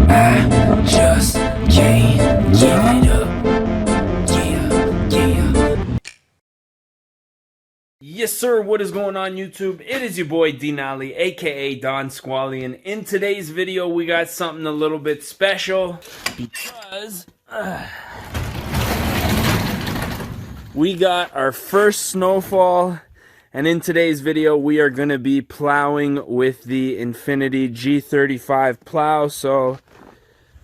I just can't give it up. Yeah, yeah. Yes sir, what is going on YouTube? It is your boy Denali, aka Don Squally, and in today's video we got something a little bit special because we got our first snowfall, and in today's video we are going to be plowing with the Infinity G35 plow. So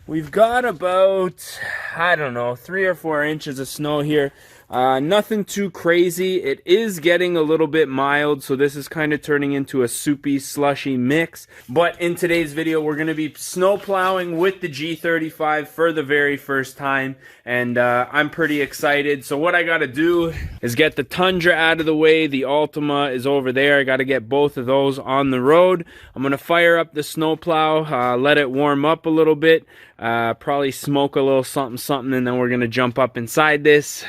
we've got about, I don't know, 3 or 4 inches of snow here. Nothing too crazy. It is getting a little bit mild, so this is kind of turning into a soupy, slushy mix. But in today's video, we're going to be snow plowing with the G35 for the very first time, and I'm pretty excited. So what I got to do is get the Tundra out of the way. The Altima is over there. I got to get both of those on the road. I'm going to fire up the snow plow, let it warm up a little bit, probably smoke a little something, and then we're going to jump up inside this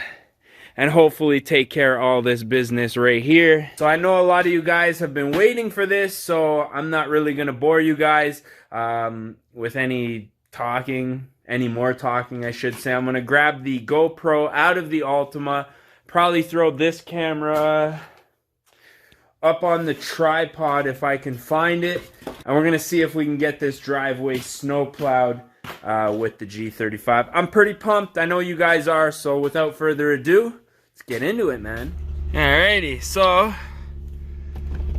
and hopefully take care of all this business right here. So I know a lot of you guys have been waiting for this, so I'm not really gonna bore you guys with any more talking I should say. I'm gonna grab the GoPro out of the Altima, probably throw this camera up on the tripod if I can find it, and we're gonna see if we can get this driveway snow plowed with the G35. I'm pretty pumped, I know you guys are, so without further ado, let's get into it, man. Alrighty, so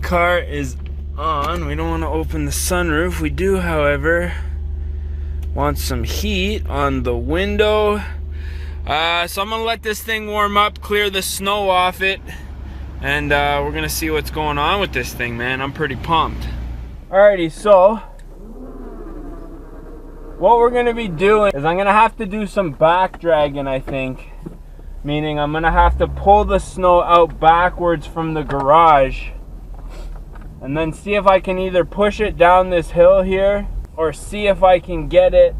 car is on. We don't want to open the sunroof. We do, however, want some heat on the window. So I'm gonna let this thing warm up, clear the snow off it, and we're gonna see what's going on with this thing, man. I'm pretty pumped. Alrighty, so what we're gonna be doing is I'm gonna have to do some back dragging, I think. Meaning I'm gonna have to pull the snow out backwards from the garage and then see if I can either push it down this hill here or see if I can get it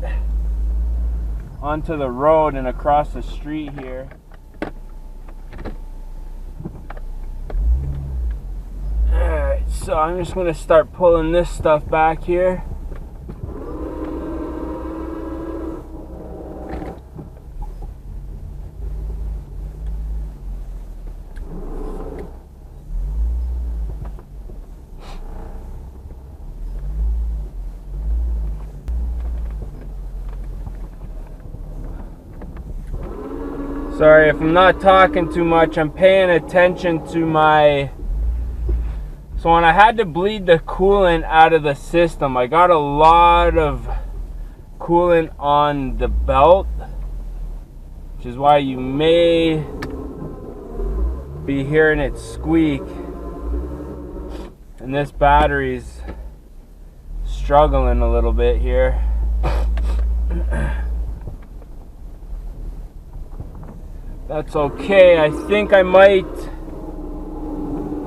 onto the road and across the street here. Alright, so I'm just gonna start pulling this stuff back here. Sorry if I'm not talking too much, I'm paying attention to my... So when I had to bleed the coolant out of the system, I got a lot of coolant on the belt, which is why you may be hearing it squeak. And this battery's struggling a little bit here. That's okay. I think I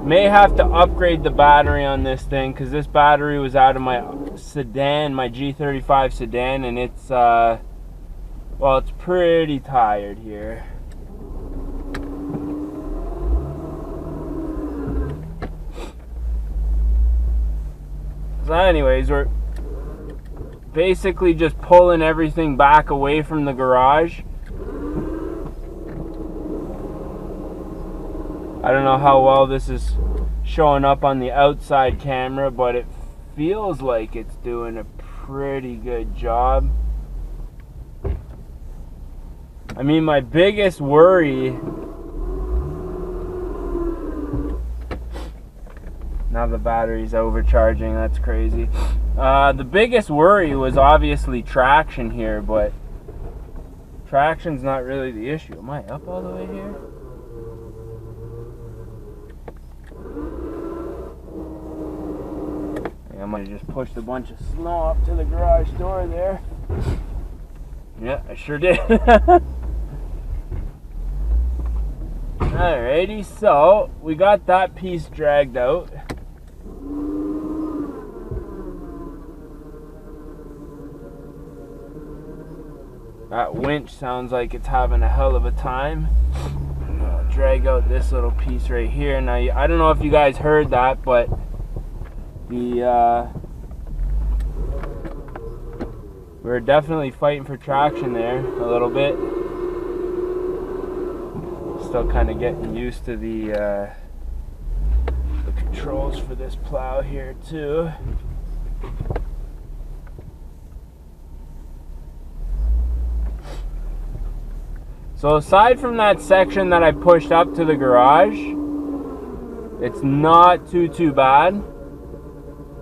may have to upgrade the battery on this thing, because this battery was out of my sedan, my G35 sedan, and it's well, it's pretty tired here. So anyways, we're basically just pulling everything back away from the garage. I don't know how well this is showing up on the outside camera, but it feels like it's doing a pretty good job. I mean, my biggest worry... Now the battery's overcharging, that's crazy. The biggest worry was obviously traction here, but traction's not really the issue. Am I up all the way here? I might have just pushed a bunch of snow up to the garage door there. Yeah, I sure did. Alrighty, so we got that piece dragged out. That winch sounds like it's having a hell of a time. I'll drag out this little piece right here. Now, I don't know if you guys heard that, but the We're definitely fighting for traction there a little bit. Still kind of getting used to the controls for this plow here too. So aside from that section that I pushed up to the garage, it's not too bad.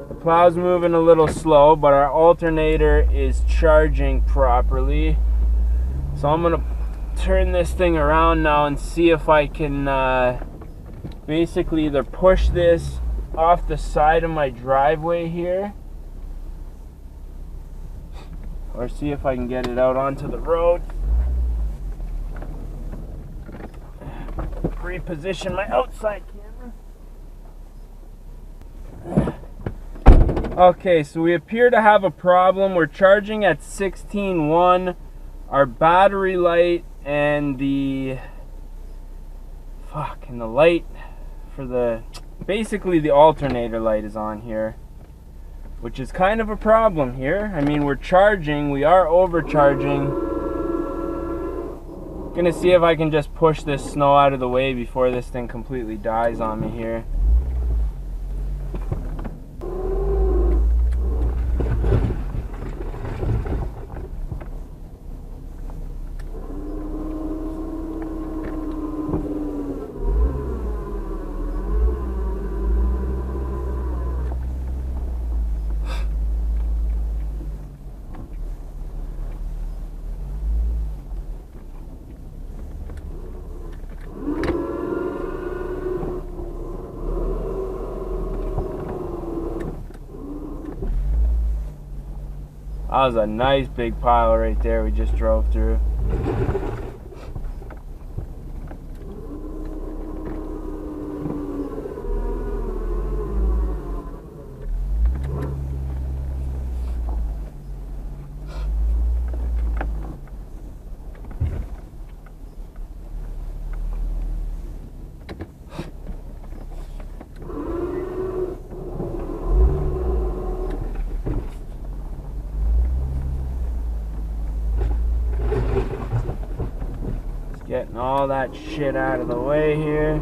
The plow's moving a little slow, but our alternator is charging properly. So I'm gonna turn this thing around now and see if I can basically either push this off the side of my driveway here, or see if I can get it out onto the road. Reposition my outside camera. Okay, so we appear to have a problem. We're charging at 16.1. Our battery light and the light for basically the alternator light is on here, which is kind of a problem here. I mean, we're charging, we are overcharging. Gonna see if I can just push this snow out of the way before this thing completely dies on me here. That was a nice big pile right there we just drove through. Getting all that shit out of the way here.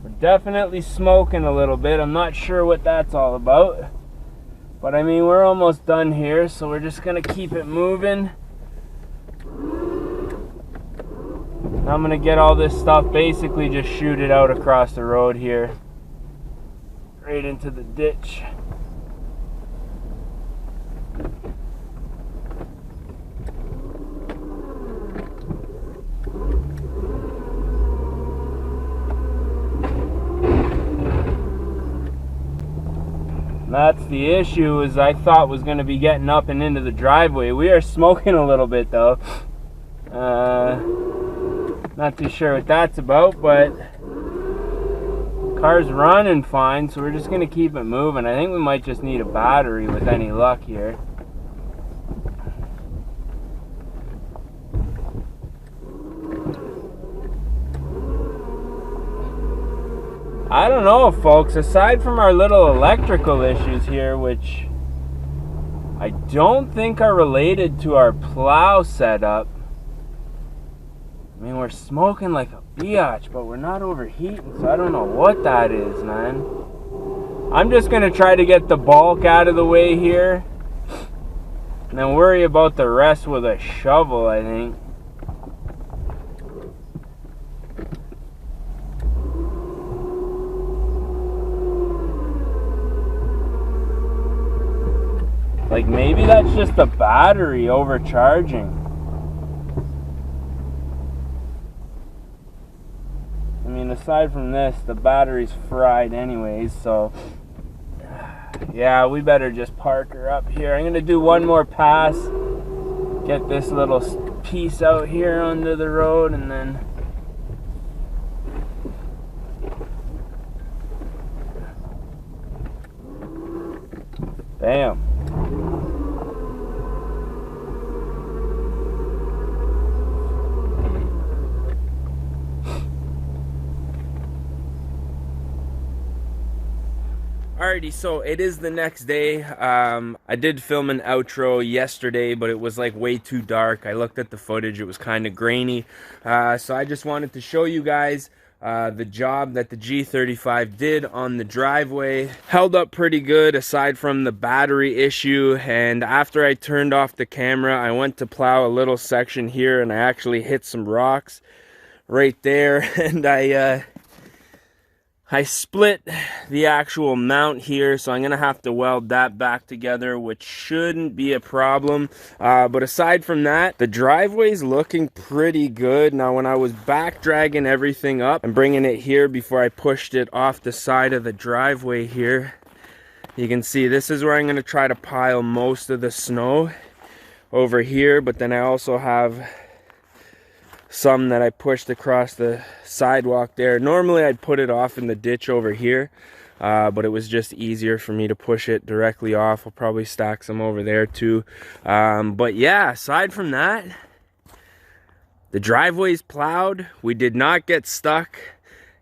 We're definitely smoking a little bit. I'm not sure what that's all about. But I mean, we're almost done here, so we're just gonna keep it moving. I'm gonna get all this stuff, basically just shoot it out across the road here. Right into the ditch. That's the issue, is I thought was going to be getting up and into the driveway. We are smoking a little bit though. Not too sure what that's about, but car's running fine, so we're just going to keep it moving. I think we might just need a battery with any luck here. I don't know, folks, aside from our little electrical issues here, which I don't think are related to our plow setup. I mean, we're smoking like a biatch, but we're not overheating, so I don't know what that is, man. I'm just going to try to get the bulk out of the way here, and then worry about the rest with a shovel, I think. Like, maybe that's just the battery overcharging. I mean, aside from this, the battery's fried anyways, so yeah, we better just park her up here. I'm gonna do one more pass, get this little piece out here onto the road, and then bam. Alrighty, so it is the next day. I did film an outro yesterday, but it was like way too dark. I looked at the footage, it was kind of grainy. So I just wanted to show you guys the job that the G35 did on the driveway. Held up pretty good aside from the battery issue, and after I turned off the camera, I went to plow a little section here and I actually hit some rocks right there, and I split the actual mount here, so I'm gonna have to weld that back together, which shouldn't be a problem. But aside from that, the driveway's looking pretty good. Now, when I was back dragging everything up and bringing it here before I pushed it off the side of the driveway here, you can see this is where I'm gonna try to pile most of the snow over here, but then I also have some that I pushed across the sidewalk there. Normally I'd put it off in the ditch over here, but it was just easier for me to push it directly off. I'll probably stack some over there too. But yeah, aside from that, the driveway's plowed. We did not get stuck,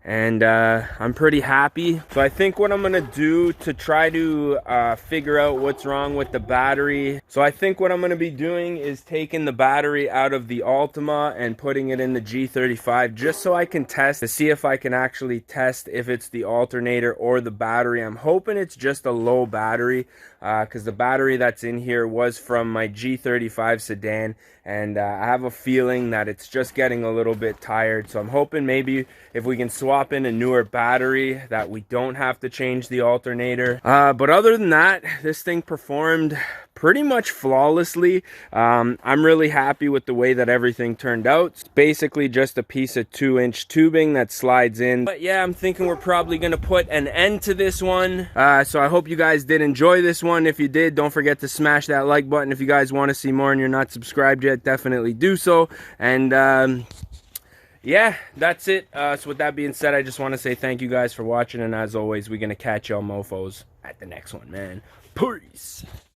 and I'm pretty happy. So I think what I'm gonna do to try to figure out what's wrong with the battery, so I think what I'm gonna be doing is taking the battery out of the Altima and putting it in the G35, just so I can test to see if I can actually test if it's the alternator or the battery. I'm hoping it's just a low battery, because the battery that's in here was from my G35 sedan, and I have a feeling that it's just getting a little bit tired. So I'm hoping maybe if we can swap in a newer battery that we don't have to change the alternator. But other than that, this thing performed pretty much flawlessly. I'm really happy with the way that everything turned out. It's basically just a piece of 2-inch tubing that slides in. But yeah, I'm thinking we're probably gonna put an end to this one. So I hope you guys did enjoy this one. If you did, don't forget to smash that like button. If you guys want to see more and you're not subscribed yet, definitely do so. And yeah, that's it. So with that being said, I just want to say thank you guys for watching, and as always, we're gonna catch y'all mofos at the next one, man. Peace.